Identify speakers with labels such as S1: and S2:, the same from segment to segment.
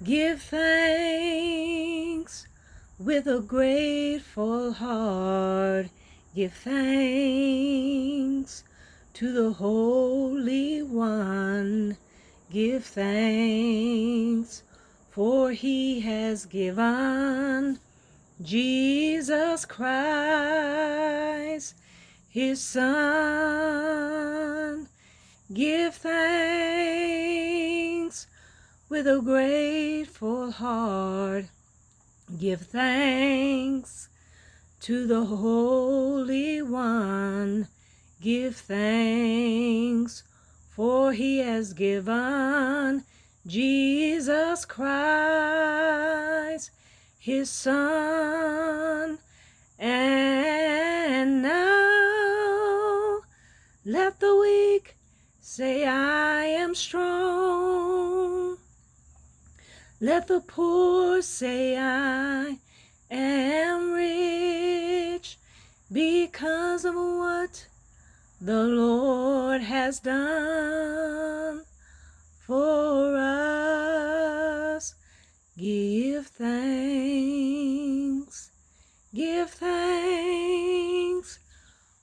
S1: Give thanks with a grateful heart. Give thanks to the Holy One. Give thanks, for he has given Jesus Christ, his Son. Give thanks with a grateful heart. Give thanks to the Holy One. Give thanks, for he has given Jesus Christ, his Son. And now let the weak say, I am strong. Let the poor say, I am rich, because of what the Lord has done for us. Give thanks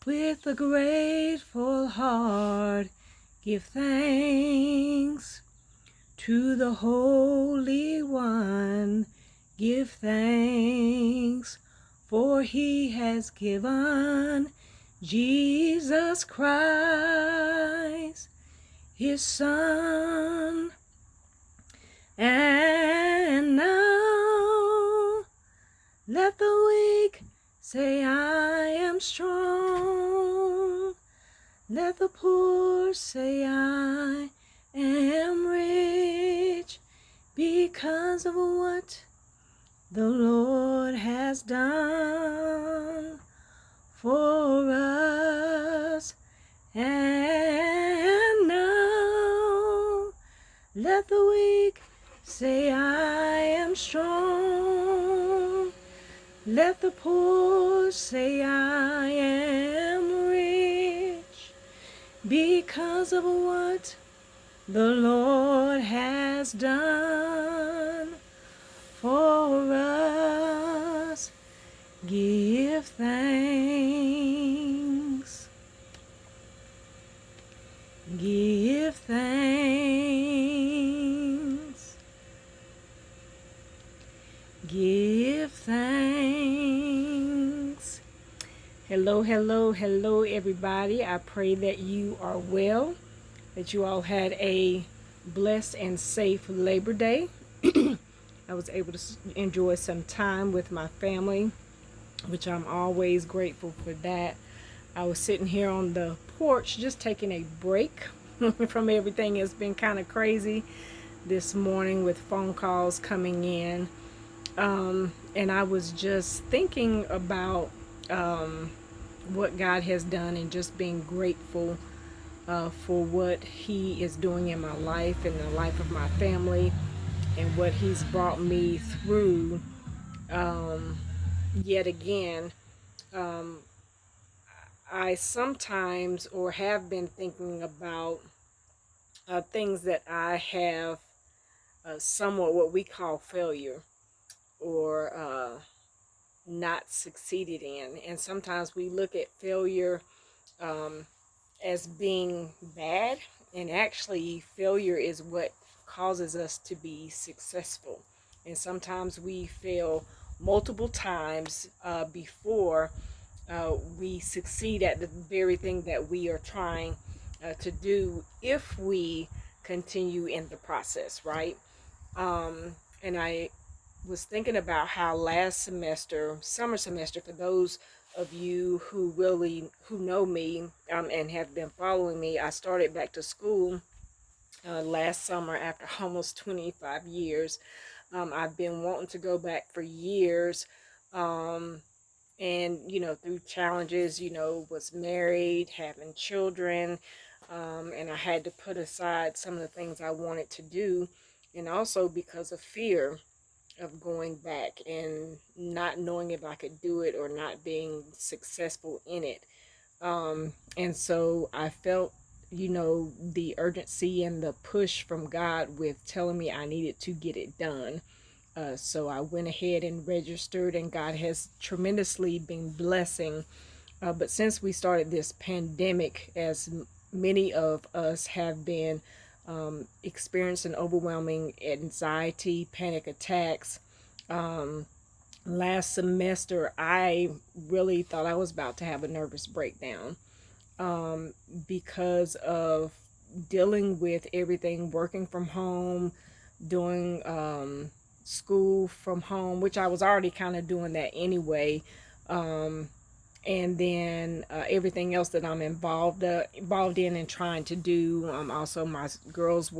S1: with a grateful heart. Give thanks to the Holy One. Give thanks, for he has given Jesus Christ, his Son. And now let the weak say, I am strong. Let the poor say, I am rich, because of what the Lord has done for us. And now let the weak say, I am strong. Let the poor say, I am rich, because of what the Lord has done for us. Give thanks. Give thanks. Give thanks. Hello, hello, hello, everybody. I pray that you are well, that you all had a blessed and safe Labor Day. I was able to enjoy some time with my family, which I'm always grateful for that. I was sitting here on the porch just taking a break from everything. It's been kind of crazy this morning with phone calls coming in. And I was just thinking about what God has done and just being grateful for what he is doing in my life and the life of my family and what he's brought me through yet again. I sometimes or have been thinking about things that I have somewhat what we call failure or not succeeded in. And sometimes we look at failure as being bad, and actually failure is what causes us to be successful. And sometimes we fail multiple times before we succeed at the very thing that we are trying to do, if we continue in the process, right? And I was thinking about how last semester, summer semester, for those of you who know me and have been following me, I started back to school last summer after almost 25 years. I've been wanting to go back for years. And through challenges, was married, having children, and I had to put aside some of the things I wanted to do, and also because of fear of going back and not knowing if I could do it or not being successful in it. And so I felt, the urgency and the push from God with telling me I needed to get it done. So I went ahead and registered, and God has tremendously been blessing. But since we started this pandemic, as many of us have been experiencing overwhelming anxiety, panic attacks, last semester I really thought I was about to have a nervous breakdown, because of dealing with everything, working from home, doing school from home, which I was already kind of doing that anyway. Um, and then everything else that I'm involved in and trying to do. Also, my girls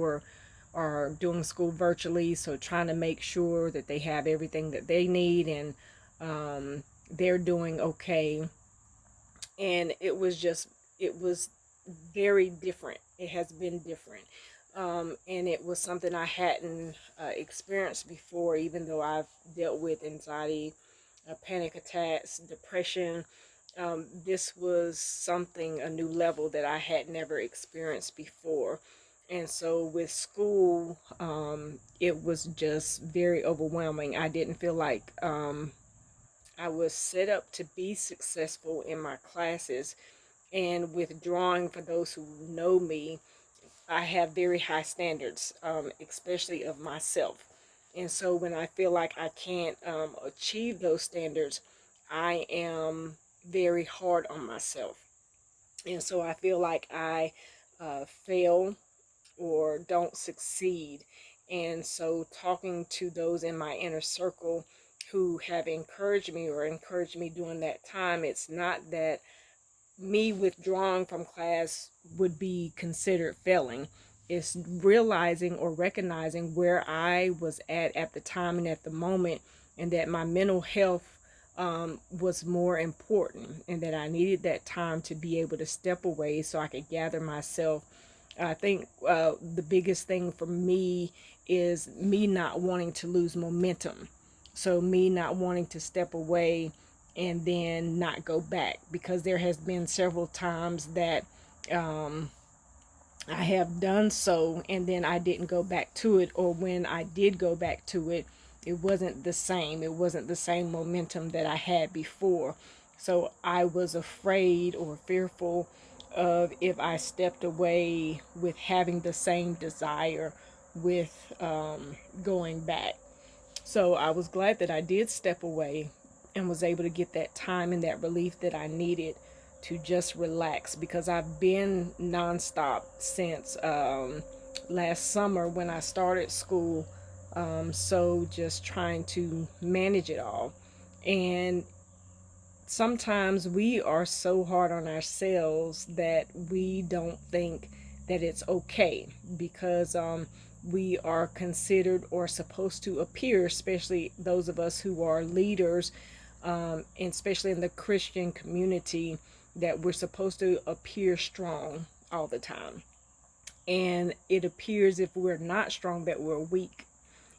S1: are doing school virtually, so trying to make sure that they have everything that they need, and they're doing okay. And it was very different. It has been different. And it was something I hadn't experienced before, even though I've dealt with anxiety, panic attacks, depression. This was something, a new level that I had never experienced before. And so with school, it was just very overwhelming. I didn't feel like I was set up to be successful in my classes. And with drawing, for those who know me, I have very high standards, especially of myself. And so when I feel like I can't achieve those standards, I am very hard on myself. And so I feel like I fail or don't succeed. And so talking to those in my inner circle who have encouraged me during that time, it's not that me withdrawing from class would be considered failing. It's realizing or recognizing where I was at the time and at the moment, and that my mental health was more important, and that I needed that time to be able to step away so I could gather myself. I think the biggest thing for me is me not wanting to lose momentum. So me not wanting to step away and then not go back, because there has been several times that um, I have done so and then I didn't go back to it, or when I did go back to it, it wasn't the same. It wasn't the same momentum that I had before. So I was afraid or fearful of, if I stepped away, with having the same desire with going back. So I was glad that I did step away and was able to get that time and that relief that I needed to just relax, because I've been nonstop since last summer when I started school. So just trying to manage it all. And sometimes we are so hard on ourselves that we don't think that it's okay, because we are considered or supposed to appear, especially those of us who are leaders, and especially in the Christian community, that we're supposed to appear strong all the time. And it appears, if we're not strong, that we're weak.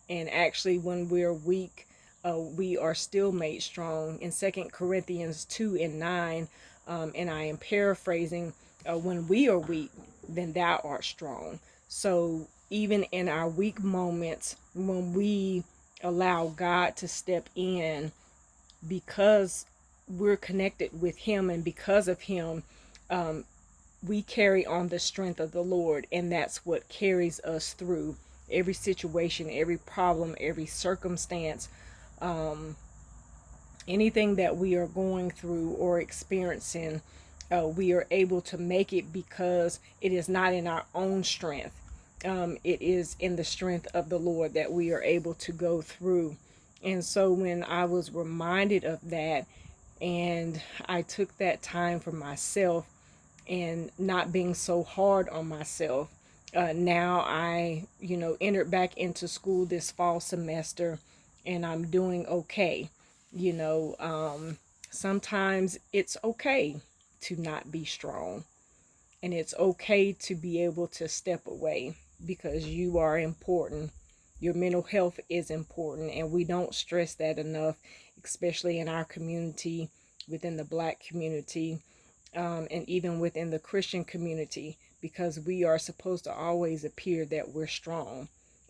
S1: And actually, when we're weak, we are still made strong. In 2 Corinthians 2 and 9, and I am paraphrasing, when we are weak, then thou art strong. So even in our weak moments, when we allow God to step in, because we're connected with Him, and because of Him, we carry on the strength of the Lord, and that's what carries us through every situation, every problem, every circumstance, anything that we are going through or experiencing. We are able to make it because it is not in our own strength. It is in the strength of the Lord that we are able to go through. And so when I was reminded of that, and I took that time for myself, and not being so hard on myself. Now I, entered back into school this fall semester, and I'm doing okay. You know, sometimes it's okay to not be strong, and it's okay to be able to step away, because you are important. Your mental health is important, and we don't stress that enough, especially in our community, within the Black community, and even within the Christian community, because we are supposed to always appear that we're strong.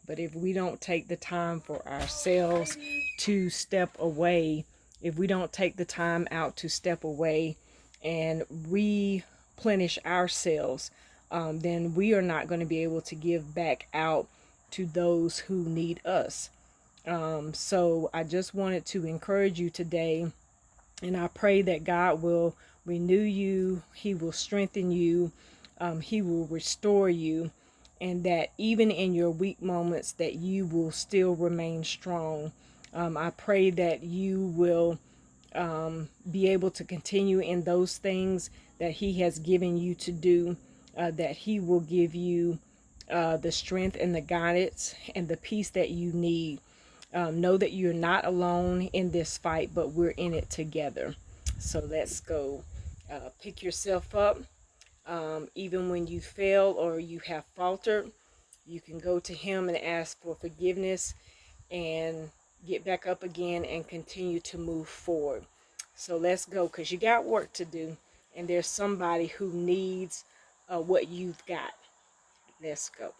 S1: But if we don't take the time for ourselves to step away, if we don't take the time out to step away and replenish ourselves, then we are not going to be able to give back out to those who need us. So I just wanted to encourage you today, and I pray that God will renew you, He will strengthen you, He will restore you, and that even in your weak moments that you will still remain strong. I pray that you will be able to continue in those things that He has given you to do, that He will give you the strength and the guidance and the peace that you need. Know that you're not alone in this fight, but we're in it together. So let's go. Pick yourself up. Even when you fail or you have faltered, you can go to Him and ask for forgiveness and get back up again and continue to move forward. So let's go, because you got work to do, and there's somebody who needs what you've got. Let's go.